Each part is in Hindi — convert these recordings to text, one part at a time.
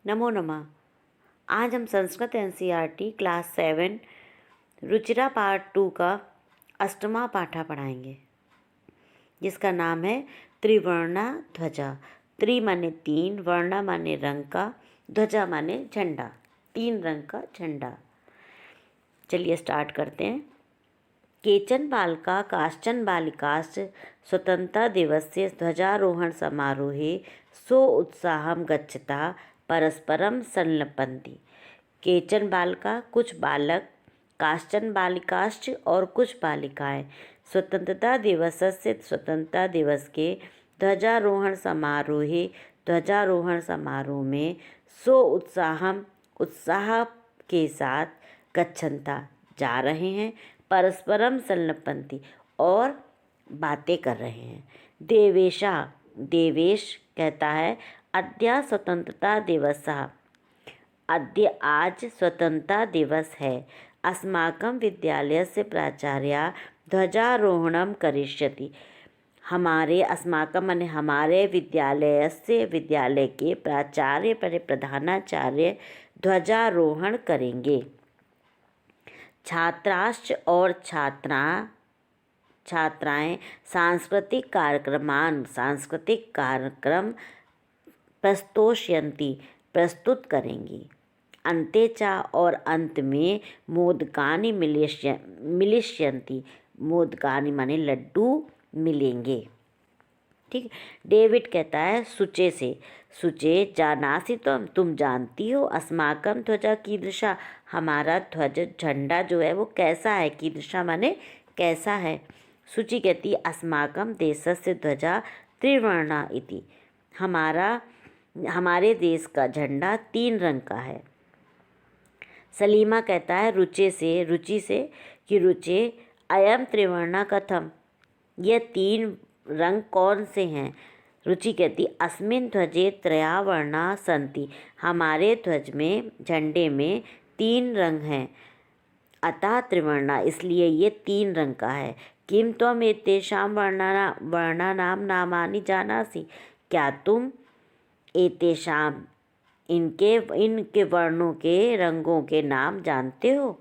नमो नमः। आज हम Sanskrit NCERT class 7 Ruchira part 2 का अष्टमा पाठा पढ़ाएंगे, जिसका नाम है त्रिवर्णा ध्वजा। त्रि माने तीन, वर्णा माने रंग का, ध्वजा माने झंडा, तीन रंग का झंडा। चलिए स्टार्ट करते हैं। केचन बालका काश्चन बालिकाश्च स्वतंत्रता दिवस्य ध्वजारोहण समारोहे सो उत्साहं गच्छता परस्परम संलपन्ति। केचन बालका कुछ बालक, काश्चन बालिकाश्च और कुछ बालिकाएं स्वतंत्रता दिवसस्य स्वतंत्रता दिवस के ध्वजारोहण समारोह में सो उत्साहम उत्साह के साथ गच्छन्ता जा रहे हैं, परस्परम संलपन्ति और बातें कर रहे हैं। देवेश कहता है अद्य स्वतंत्रता दिवस, अद्य आज स्वतंत्रता दिवस है। अस्माकं विद्यालयस्य प्राचार्या ध्वजारोहणं करिष्यति। हमारे अस्माकं माने हमारे विद्यालय के प्राचार्य प्रधानाचार्य ध्वजारोहण करेंगे। छात्राश्च और छात्राएं सांस्कृतिक कार्यक्रम प्रस्तुत करेंगी। अन्ते च और अंत में मोदकानि मिलिष्यन्ति। मोदकानि माने लड्डू मिलेंगे। ठीक। डेविड कहता है सुचे से, सुचे जानासि तुम जानती हो, अस्माकं ध्वजा कीदृशा, हमारा ध्वज झंडा जो है वो कैसा है। कीदृशा माने कैसा है। सुचि कहती अस्माकं देशस्य ध्वजा त्रिवर्णा इति, हमारे देश का झंडा तीन रंग का है। सलीमा कहता है रुचि से कि रुचे अयम त्रिवर्णा कथम, यह तीन रंग कौन से हैं। रुचि कहती अस्मिन् ध्वजे त्रया वर्णा सन्ति, हमारे ध्वज में झंडे में तीन रंग हैं। अतः त्रिवर्णा, इसलिए ये तीन रंग का है। किम त्वम एतेषां वर्णानां नामानि जानासि, क्या तुम एतेषां इनके वर्णों के रंगों के नाम जानते हो।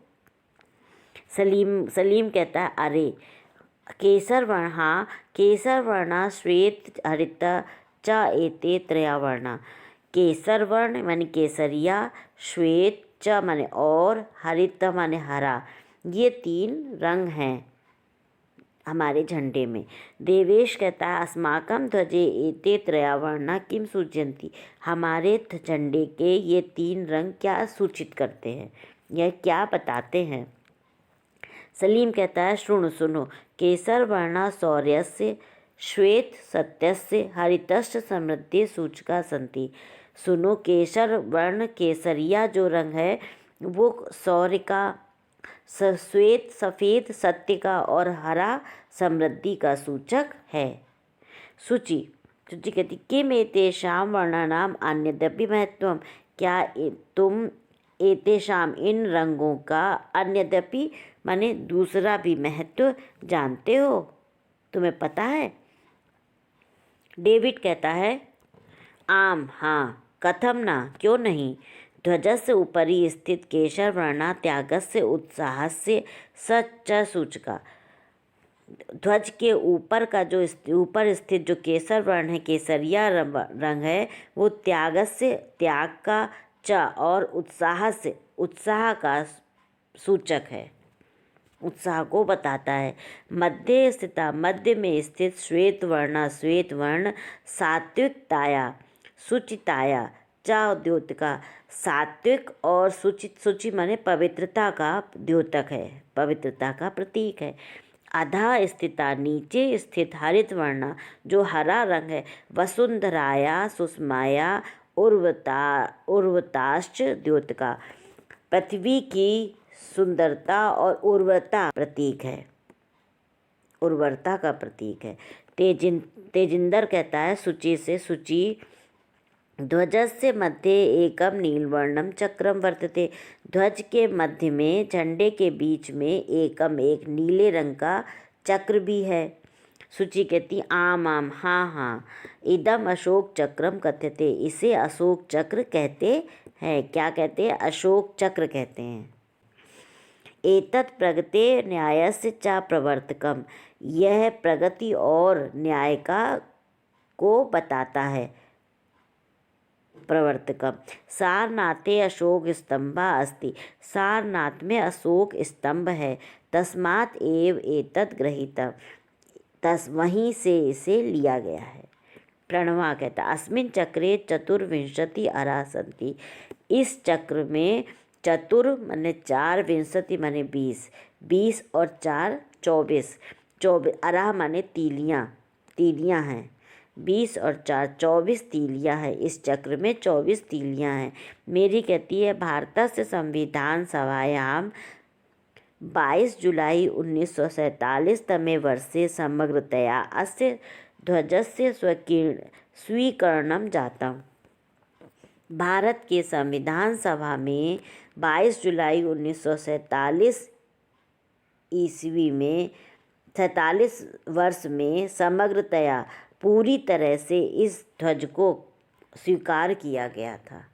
सलीम कहता है अरे केसर वर्ण, हाँ केसर वर्णा श्वेत हरित च एते त्रया वर्णा। केसर वर्ण माने केसरिया, श्वेत च माने और, हरित माने हरा, ये तीन रंग हैं हमारे झंडे में। देवेश कहता है अस्माकं ध्वजे एते त्रया वर्णा किम सूचयन्ति, हमारे झंडे के ये तीन रंग क्या सूचित करते हैं, यह क्या बताते हैं। सलीम कहता है सुनो, केसर वर्णा शौर्यस्य, श्वेत सत्यस्य, हरितश्च समृद्धि सूचका सन्ति। सुनो, केसर वर्ण केसरिया जो रंग है वो शौर्य का, श्वेत सफ़ेद सत्य का और हरा समृद्धि का सूचक है। सुचि कहती किम एतेषां वर्णानाम अन्यदपि महत्वम, क्या तुम एतेषां इन रंगों का अन्यदपि माने दूसरा भी महत्व जानते हो, तुम्हें पता है। डेविड कहता है आम, हाँ कथम ना, क्यों नहीं। ध्वजस्य उपरि स्थित केसर वर्णा त्यागस्य उत्साहस्य सच सूचका। ध्वज के ऊपर का जो ऊपर स्थित जो केसर वर्ण है, केसरिया रंग है, वो त्याग का च और उत्साह का सूचक है, उत्साह को बताता है। मध्य में स्थित श्वेत वर्ण सात्विकताया शुचिताया च द्योतका, सात्विक और शुचि माने पवित्रता का द्योतक है, पवित्रता का प्रतीक है। अधा स्थिता नीचे स्थित हरित वर्णा जो हरा रंग है, वसुंधराया सुषमाया उर्वताश्च द्योतका, पृथ्वी की सुंदरता और उर्वरता प्रतीक है, उर्वरता का प्रतीक है। तेजिंदर कहता है सुचि से, सुचि ध्वजस्य मध्ये एकम नीलवर्णम चक्रम वर्तते, ध्वज के मध्य में झंडे के बीच में एक नीले रंग का चक्र भी है। सूची कहती आम आम, हाँ हाँ। इदम अशोक चक्रम कथ्यते, इसे अशोक चक्र कहते हैं। क्या कहते हैं? अशोक चक्र कहते हैं। एतत् प्रगते न्यायस्य च प्रवर्तकम, यह प्रगति और न्याय का को बताता है। प्रवर्तकम। सारनाथे अशोक स्तंभा अस्ति, सारनाथ में अशोक स्तंभ है। तस्मात् एव एतत् गृहीतम्, वहीं से इसे लिया गया है। प्रणवा कहता अस्मिन् चक्रे चतुर्विंशति अरा सन्ति, इस चक्र में चतुर माने 4, विंशति माने 20, 20 और 4 24, 24 अरा माने तीलियाँ हैं। 20 और 4 24 तीलियाँ हैं। इस चक्र में 24 तीलियाँ हैं। मेरी कहती है भारतस्य संविधान सभायां 22 जुलाई 1947 तमे वर्षे समग्रतया अस्य ध्वजस्य स्वीकरणं जातम्। भारत के संविधान सभा में 22 जुलाई 1947 ईस्वी में 47 वर्ष में समग्रतया पूरी तरह से इस ध्वज को स्वीकार किया गया था।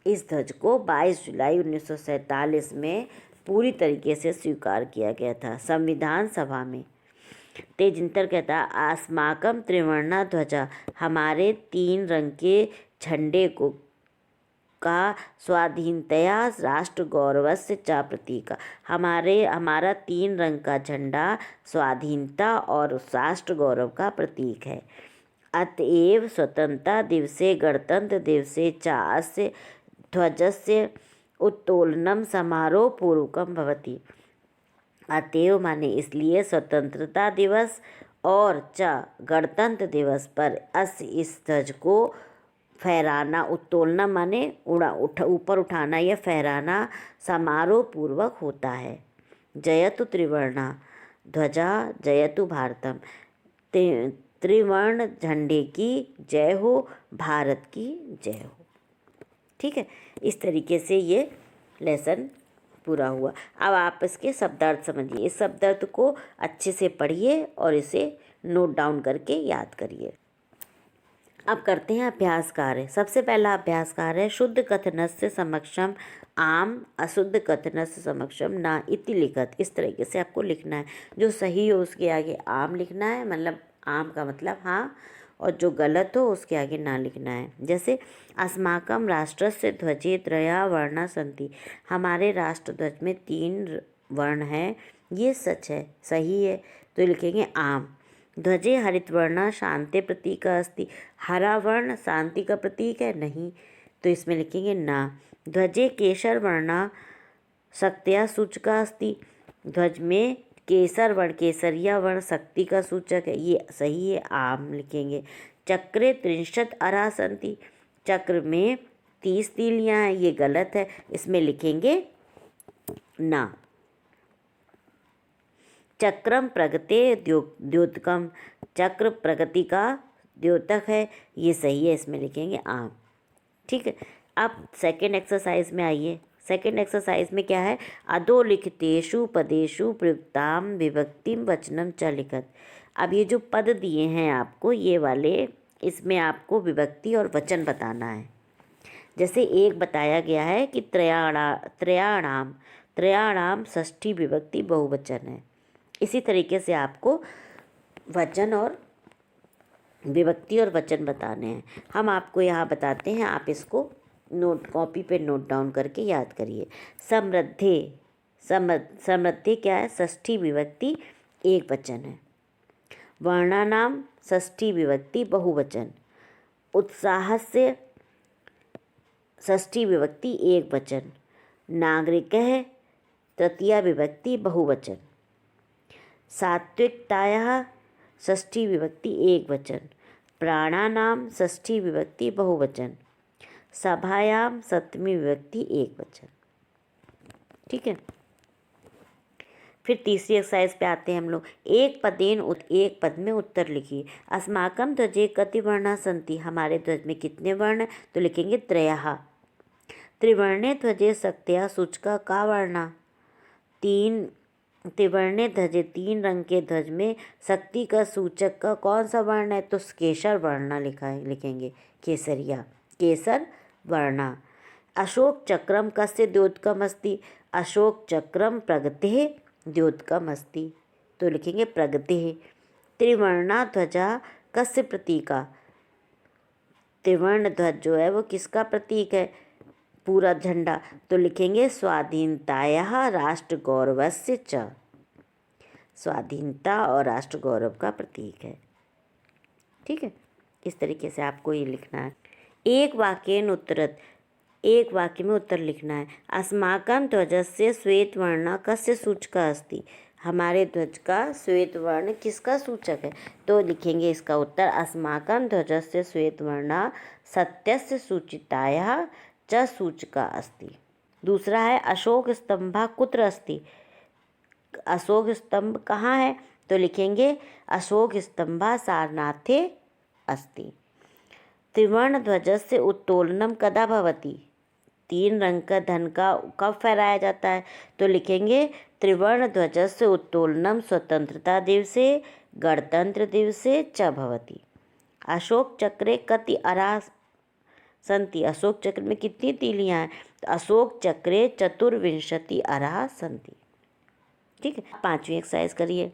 इस ध्वज को 22 जुलाई 1947 में पूरी तरीके से स्वीकार किया गया था संविधान सभा में। तेजिंतर कहता अस्माकं त्रिवर्णा ध्वजा, हमारे 3 रंग के झंडे को का स्वाधीनतया राष्ट्र गौरवस्य च प्रतीक, हमारा 3 रंग का झंडा स्वाधीनता और राष्ट्र गौरव का प्रतीक है। अतएव स्वतंत्रता दिवसे गणतंत्र दिवसे च अस्य ध्वजस्य उत्तोलनम समारोह पूर्वकम भवति, अतएव माने इसलिए स्वतंत्रता दिवस और च गणतंत्र दिवस पर इस ध्वज को फहराना, उत्तोलना माने ऊपर उठाना या फहराना समारोह पूर्वक होता है। जयतु त्रिवर्णा ध्वजा जयतु भारतम, त्रिवर्ण झंडे की जय हो, भारत की जय हो। ठीक है, इस तरीके से ये लेसन पूरा हुआ। अब आप इसके शब्दार्थ समझिए। इस शब्दार्थ को अच्छे से पढ़िए और इसे नोट डाउन करके याद करिए। अब करते हैं अभ्यास कार्य। सबसे पहला अभ्यास कार्य है शुद्ध कथनस्य समक्षम आम, अशुद्ध कथनस्य समक्षम ना इति लिखत। इस तरीके से आपको लिखना है। जो सही हो उसके आगे आम लिखना है, मतलब आम का मतलब हाँ, और जो गलत हो उसके आगे ना लिखना है। जैसे अस्माकं राष्ट्रस्य ध्वजे त्रया वर्णा सन्ति, हमारे राष्ट्र ध्वज में 3 वर्ण हैं। ये सच है, सही है, तो लिखेंगे आम। ध्वजे हरितवर्णा शांति प्रतीक अस्ति, हरा वर्ण शांति का प्रतीक है नहीं, तो इसमें लिखेंगे ना। ध्वजे केसर वर्णा शक्त्या सूचका अस्ति, ध्वज में केसर वर्ण केसरिया वर्ण शक्ति का सूचक है, ये सही है, आम लिखेंगे। चक्रे 63 अरा सन्ति, चक्र में 30 तीलियाँ हैं, ये गलत है, इसमें लिखेंगे ना। चक्रम प्रगते द्योतकम, चक्र प्रगति का द्योतक है, ये सही है, इसमें लिखेंगे आम। ठीक है, अब सेकेंड एक्सरसाइज में आइए। सेकेंड एक्सरसाइज में क्या है? अधोलिखितेषु पदेषु प्रयुक्ताम विभक्तिम वचनम च लिखत। अब ये जो पद दिए हैं आपको, ये वाले, इसमें आपको विभक्ति और वचन बताना है। जैसे एक बताया गया है कि त्रयाणाम षष्ठी विभक्ति बहुवचन है। इसी तरीके से आपको वचन और विभक्ति और वचन बताने हैं। हम आपको यहाँ बताते हैं, आप इसको कॉपी पे नोट डाउन करके याद करिए। समृद्धि क्या है? षष्ठी विभक्ति एक वचन है। वर्णानाम षष्ठी विभक्ति बहुवचन। उत्साहस्य षष्ठी विभक्ति एक वचन। नागरिकः तृतीया विभक्ति बहुवचन। सात्विकतायाः षष्ठी विभक्ति एक वचन। प्राणानाम षष्ठी विभक्ति बहुवचन। सभायाम सप्तमी विभक्ति एक वचन। ठीक है, फिर तीसरी एक्सरसाइज पे आते हैं हम लोग। एक पद में उत्तर लिखिए। अस्माकं ध्वजे कति वर्णा सन्ति, हमारे ध्वज में कितने वर्ण हैं? तो लिखेंगे त्रयः। त्रिवर्णे ध्वजे शक्त्या सूचका का वर्णा, 3 त्रिवर्णे ध्वजे, 3 रंग के ध्वज में शक्ति का सूचक का कौन सा वर्ण है? तो केसर वर्णा लिखेंगे, केसरिया, केसर वर्णा। अशोक चक्रम कस्य द्योतकम अस्ति? अशोक चक्रम प्रगतेः द्योतकम अस्ति, तो लिखेंगे प्रगतेः। त्रिवर्णा ध्वजा कस्य प्रतीका? त्रिवर्ण ध्वज जो है वो किसका प्रतीक है? पूरा झंडा, तो लिखेंगे स्वाधीनतायाः राष्ट्र गौरवस्य च, स्वाधीनता और राष्ट्र गौरव का प्रतीक है। ठीक है, इस तरीके से आपको ये लिखना है। एक वाक्येन उत्तरत, एक वाक्य में उत्तर लिखना है। अस्माकं ध्वजस्य श्वेत वर्ण कस्य सूचकः अस्ति? हमारे ध्वज का श्वेत वर्ण किसका सूचक है? तो लिखेंगे इसका उत्तर अस्माकं ध्वजस्य श्वेत वर्ण सत्यस्य सूचितायाः च सूचकः अस्ति। दूसरा है अशोक स्तंभः कुत्र अस्ति? अशोक स्तंभ कहाँ है? तो लिखेंगे अशोक स्तंभः सारनाथे अस्ति। त्रिवर्ण ध्वजस्य उत्तोलनम कदा भवति? 3 रंग का धन का कब फहराया जाता है? तो लिखेंगे त्रिवर्ण ध्वजस्य उत्तोलनम स्वतंत्रता दिवसे गणतंत्र दिवसे च भवति। अशोक चक्रे कति अरा संति? अशोक चक्र में कितनी तीलियां हैं? तो अशोक चक्रे 24 अरा संति। ठीक है, 5वीं एक्सरसाइज करिए।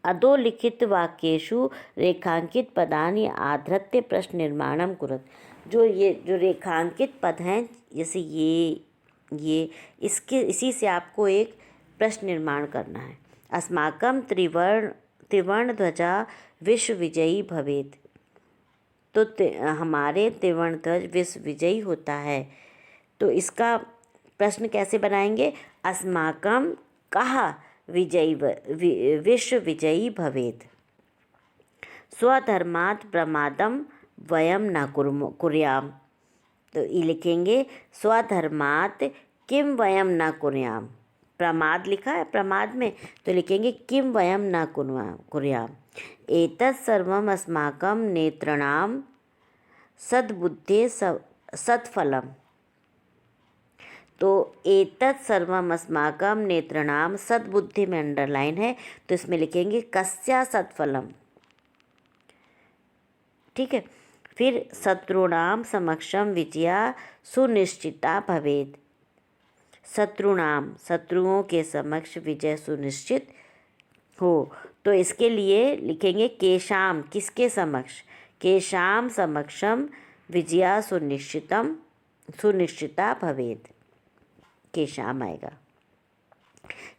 अधोलिखित वाक्येषु रेखांकित पदानि आधृत्य प्रश्न निर्माणम कुरत। जो रेखांकित पद हैं, जैसे ये इसी से आपको एक प्रश्न निर्माण करना है। अस्माकं त्रिवर्ण ध्वजा विश्व विजयी भवेत्, तो हमारे त्रिवर्ण ध्वज विश्व विजयी होता है। तो इसका प्रश्न कैसे बनाएंगे? अस्माकं कः विश्व विजयी भवेत्, स्वधर्मात् प्रमादम वयम न कुर्याम। तो ये लिखेंगे स्वधर्मात् किम वयम न कुर्याम। प्रमाद लिखा है प्रमाद में, तो लिखेंगे किम वयम न कुर्याम। एतत् सर्वम् अस्माकं नेतॄणां सद्बुद्धेः सत्फलम्। तो एतत् सर्वम् अस्माकं नेतॄणां सद्बुद्धि में अंडरलाइन है, तो इसमें लिखेंगे कस्या सत्फलम्। ठीक है, फिर शत्रुणाम समक्षम विजया सुनिश्चिता भवेत्। शत्रुओं के समक्ष विजय सुनिश्चित हो, तो इसके लिए लिखेंगे केशाम, किसके समक्ष? केशाम समक्षम विजया सुनिश्चिता भवेत्, केशाम आएगा।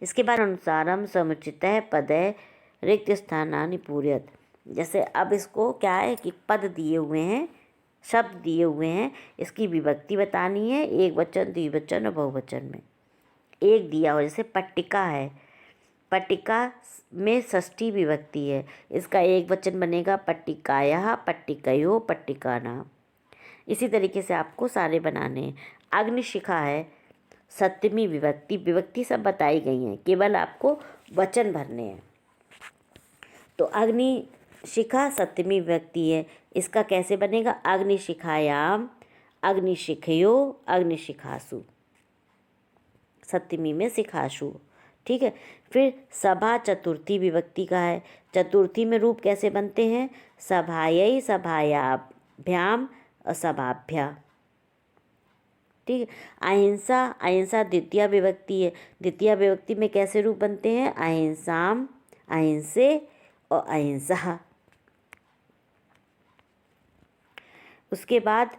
इसके बाद अनुसारम समुचितः पदे रिक्त स्थानानि पूरयत। जैसे अब इसको क्या है कि पद दिए हुए हैं, शब्द दिए हुए हैं, इसकी विभक्ति बतानी है, एक वचन, द्विवचन और बहुवचन में। एक दिया हो, जैसे पट्टिका है, पट्टिका में षष्ठी विभक्ति है, इसका एक वचन बनेगा पट्टिकायाः, पट्टिकयोः, पट्टिकानां। इसी तरीके से आपको सारे बनाने हैं। अग्निशिखा है, सप्तमी विभक्ति सब बताई गई हैं, केवल आपको वचन भरने हैं। तो अग्निशिखा सप्तमी विभक्ति है, इसका कैसे बनेगा? अग्निशिखायाम, अग्निशिखयो, अग्निशिखासु, सप्तमी में शिखासु। ठीक है, फिर सभा चतुर्थी विभक्ति का है, चतुर्थी में रूप कैसे बनते हैं? सभायै, सभायाभ्याम और सभाभ्या। ठीक है, अहिंसा द्वितीय विभक्ति है, द्वितीय विभक्ति में कैसे रूप बनते हैं? अहिंसाम, अहिंसे और अहिंसा। उसके बाद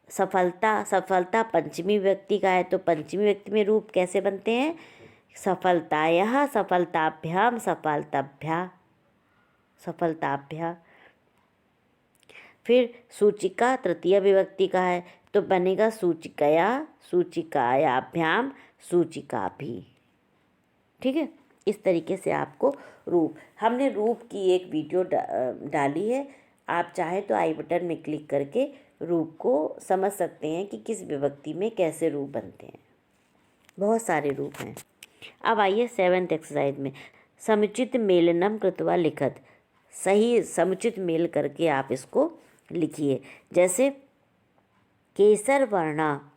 सफलता पंचमी विभक्ति का है, तो पंचमी विभक्ति में रूप कैसे बनते हैं? सफलतायाः, सफलताभ्याम, सफलताभ्या। फिर सूचिका तृतीय विभक्ति का है, तो बनेगा सूचिकया, सूचिकायाभ्याम, सूचिकाभि। ठीक है, इस तरीके से आपको हमने रूप की एक वीडियो डाली है, आप चाहे तो आई बटन में क्लिक करके रूप को समझ सकते हैं कि किस विभक्ति में कैसे रूप बनते हैं। बहुत सारे रूप हैं। अब आइए 7th एक्सरसाइज में, समुचित मेलनम कृत्वा लिखत। सही समुचित मेल करके आप इसको लिखिए। जैसे केसर वर्णा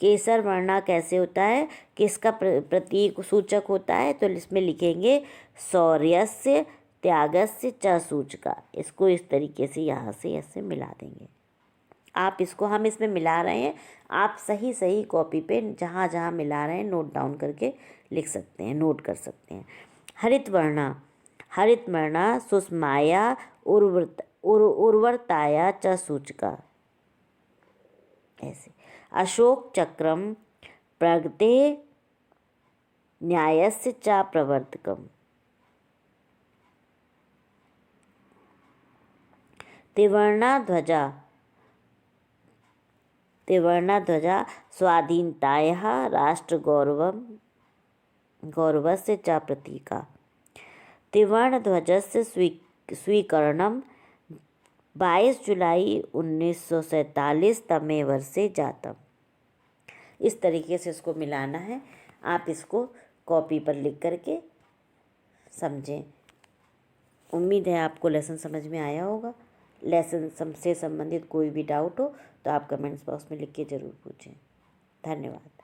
केसर वर्णा कैसे होता है, किसका प्रतीक सूचक होता है, तो इसमें लिखेंगे शौर्यस्य त्यागस्य च सूचका। इसको इस तरीके से यहाँ से ऐसे मिला देंगे। आप इसको, हम इसमें मिला रहे हैं, आप सही सही कॉपी पे जहाँ जहाँ मिला रहे हैं नोट डाउन करके लिख सकते हैं, नोट कर सकते हैं। हरित वर्णा सुषमाया उर्वरताया च सूचका। ऐसे अशोक चक्रम प्रगते न्यायस्य च प्रवर्तकम। त्रिवर्णा ध्वजा स्वाधीनतायाः राष्ट्रगौरवस्य च प्रतीका। त्रिवर्णध्वजस्य स्वीकरणं 22 जुलाई 1947 तमे वर्षे जातम। इस तरीके से इसको मिलाना है। आप इसको कॉपी पर लिख करके समझें। उम्मीद है आपको लेसन समझ में आया होगा। लेसन से संबंधित कोई भी डाउट हो तो आप कमेंट्स बॉक्स में लिख के ज़रूर पूछें। धन्यवाद।